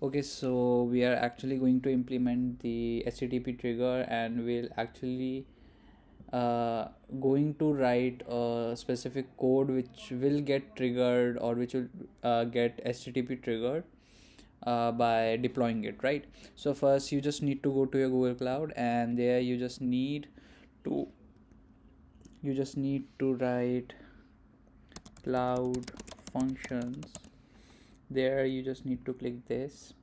Okay, so we are actually going to implement the HTTP trigger, and we'll actually uh, going to write a specific code which will get triggered, or which will get HTTP triggered by deploying it, right? So first you just need to go to your Google Cloud, and there to you just need to write cloud functions. There you just need to click this.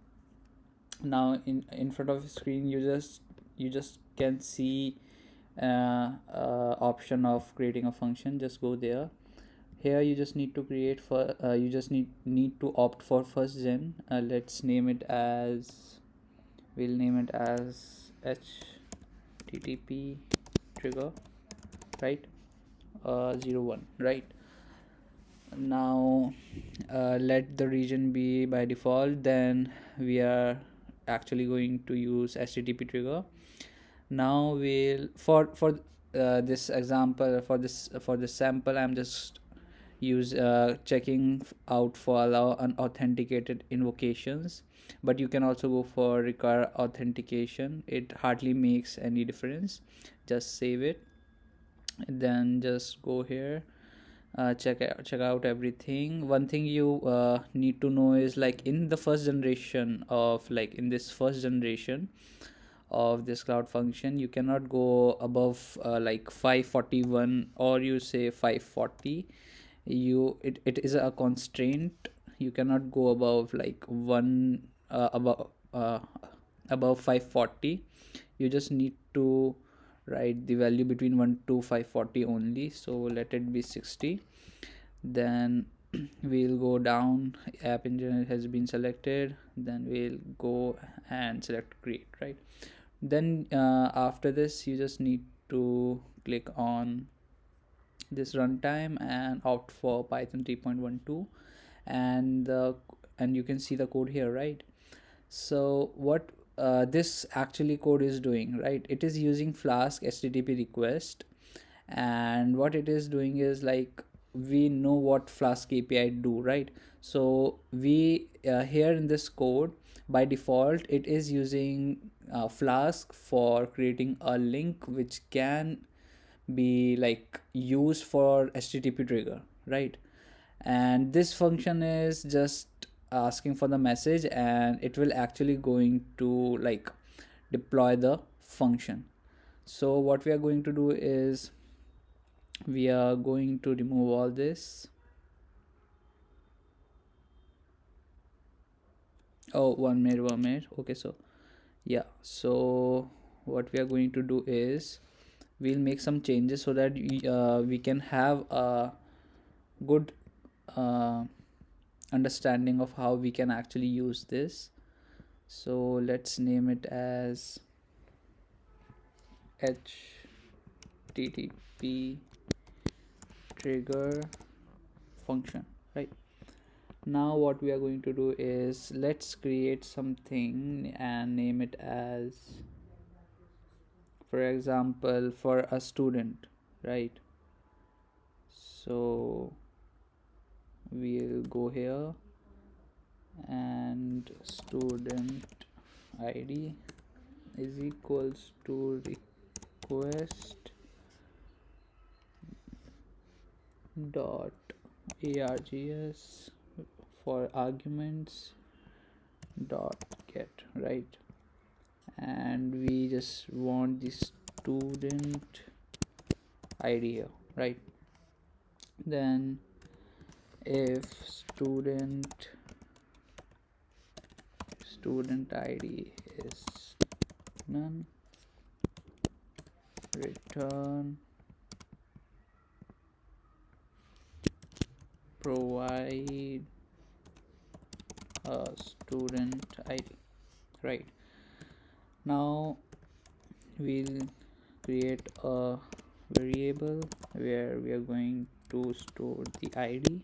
Now in front of the screen you just can see option of creating a function. Just go there. Here you just need to create for you just need to opt for first gen. Let's name it as we'll name it as HTTP trigger, right? 01, right? Now let the region be by default. Then we are actually going to use HTTP trigger. Now we'll this example, for this sample, I'm just use checking out for allow unauthenticated invocations, but you can also go for require authentication. It hardly makes any difference. Just save it, then just go here, check out everything. One thing you need to know is, like, in the first generation of like in this first generation of this cloud function, you cannot go above like 541, or you say 540. It is a constraint. You cannot go above like one above 540. You just need to write the value between 1 to 540 only, so let it be 60. Then we'll go down. App engine has been selected, then we'll go and select create, right? Then after this you just need to click on this runtime and opt for Python 3.12, and and you can see the code here, right? So what this actually code is doing, right? It is using Flask HTTP request, and what it is doing is, like, we know what Flask API do, right? So we here in this code, by default it is using Flask for creating a link which can be like used for HTTP trigger, right? And this function is just asking for the message, and it will actually going to like deploy the function. So what we are going to do is we are going to remove all this. Oh, 1 minute. Okay, so yeah, so what we are going to do is we'll make some changes so that we can have a good uh, understanding of how we can actually use this. So let's name it as HTTP trigger function, right? Now what we are going to do is, let's create something and name it as, for example, for a student, right? So we'll go here, and student id is equals to request dot args for arguments dot get, right? And we just want the student id here, right? Then if student id is none, return provide a student id, right? Now we'll create a variable where we are going to store the id,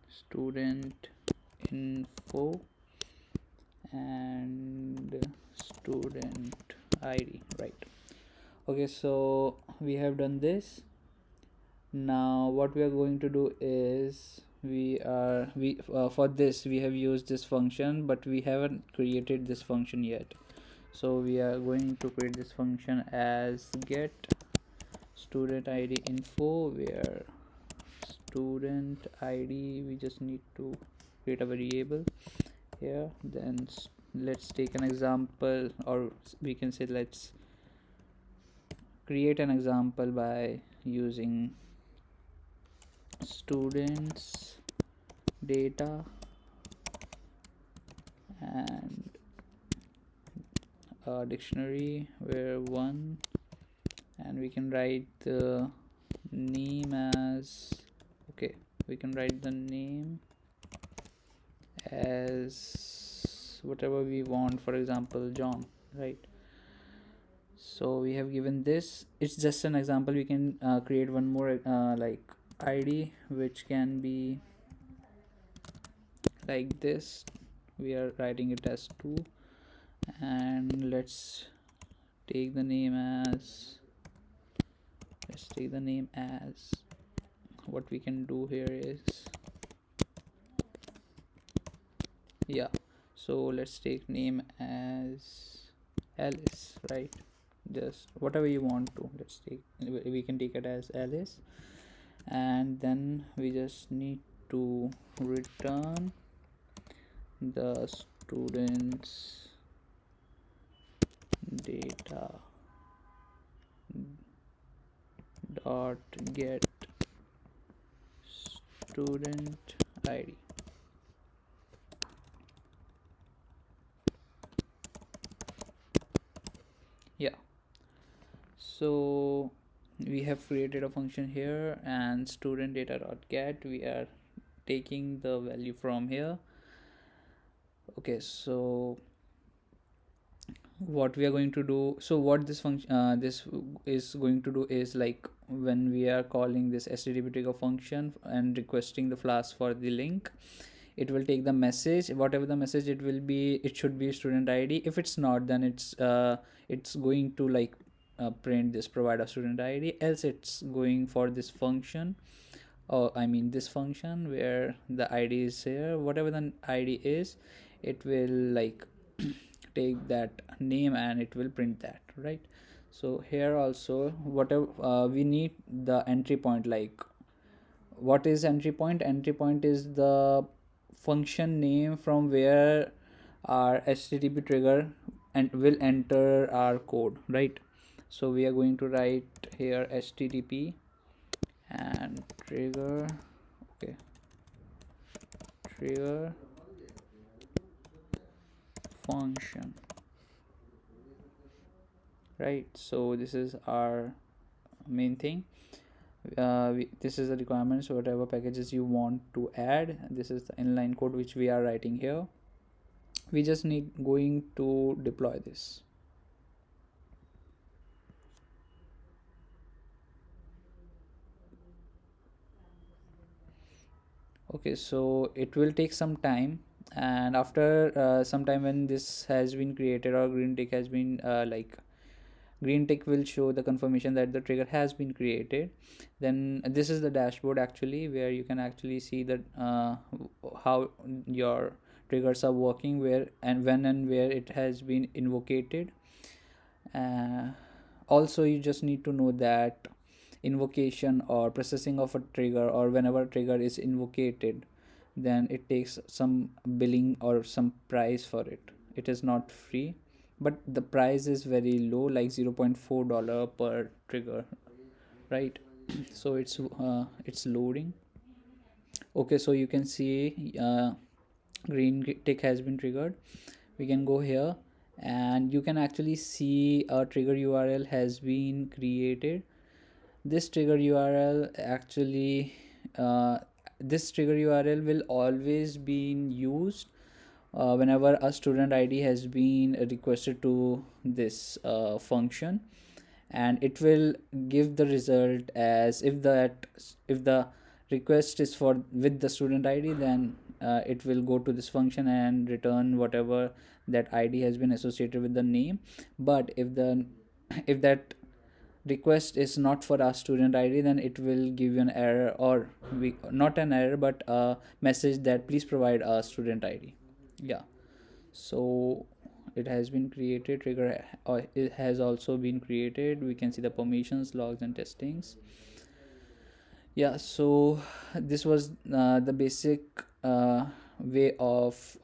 student info and student id, right? Okay, so we have done this. Now what we are going to do is we for this we have used this function, but we haven't created this function yet. So we are going to create this function as get student id info, where student id, we just need to create a variable here. Then let's take an example, or we can say let's create an example by using students data and a dictionary where one, and we can write the name as, okay, we can write the name as whatever we want, for example John, right? So we have given this, it's just an example. We can create one more like id, which can be like this. We are writing it as 2, and let's take the name as, what we can do here is, yeah, so let's take name as Alice, right? Just whatever you want to, let's take, we can take it as Alice. And then we just need to return the students data dot get student id. Yeah, so we have created a function here, and student data dot get, we are taking the value from here. Okay, so what we are going to do, so what this function this is going to do is, like, when we are calling this http trigger function and requesting the flask for the link, it will take the message, whatever the message it will be, it should be student id. If it's not, then it's going to like print this provide a student id, else it's going for this function, or I mean this function where the id is here, whatever the id is, it will like take that name and it will print that, right? So here also, whatever we need the entry point, like what is entry point? Entry point is the function name from where our http trigger and will enter our code, right? So we are going to write here http and trigger, okay, trigger function, right? So this is our main thing. This is the requirements, whatever packages you want to add. This is the inline code which we are writing here. We just need going to deploy this. Okay, so it will take some time, and after some time, when this has been created or green tick has been like green tick will show the confirmation that the trigger has been created. Then this is the dashboard actually, where you can actually see that how your triggers are working, where and when and where it has been invocated. Also, you just need to know that invocation or processing of a trigger, or whenever a trigger is invocated, then it takes some billing or some price for it. It is not free, but the price is very low, like $0.4 per trigger, right? So it's loading. Okay, so you can see green tick has been triggered. We can go here, and you can actually see a trigger url has been created. This trigger url actually this trigger url will always be used whenever a student id has been requested to this function, and it will give the result as if the request is for with the student id, then it will go to this function and return whatever that id has been associated with the name. But if that request is not for our student id, then it will give you an error, or not an error but a message that please provide a student id. Yeah, so it has been created, trigger it has also been created. We can see the permissions, logs and testings. Yeah, so this was the basic way of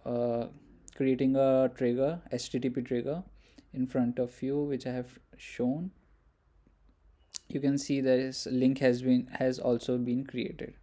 creating a trigger, http trigger in front of you, which I have shown. You can see this link has also been created.